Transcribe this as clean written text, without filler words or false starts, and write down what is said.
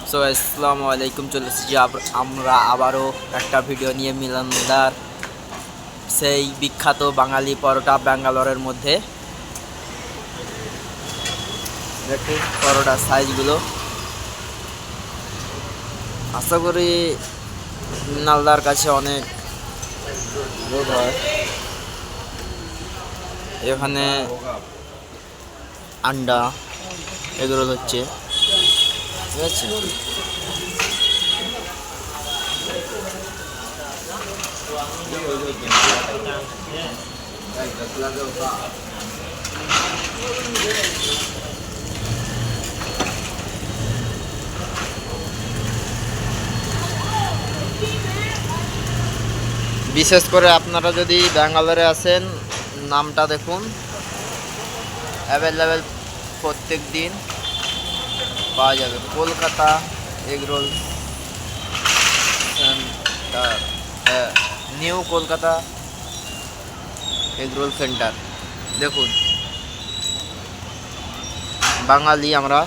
So আসসালামু আলাইকুম, চলে এসেছি আমরা আবারও একটা ভিডিও নিয়ে মিলনদার সেই বিখ্যাত বাঙালি পরোটা ব্যাঙ্গালোরের মধ্যে। দেখুন পরোটার সাইজগুলো, আশা করি মিনালদার কাছে অনেক লোক হয়। এখানে আন্ডা এগরোল হচ্ছে, ঠিক আছে। বিশেষ করে আপনারা যদি ব্যাঙ্গালোরে আসেন, নামটা দেখুন, অ্যাভেলেবেল প্রত্যেক দিন পাওয়া যাবে। কলকাতা এগরোল সেন্টার, হ্যাঁ, নিউ কলকাতা এগরোল সেন্টার। দেখুন বাঙালি আমরা,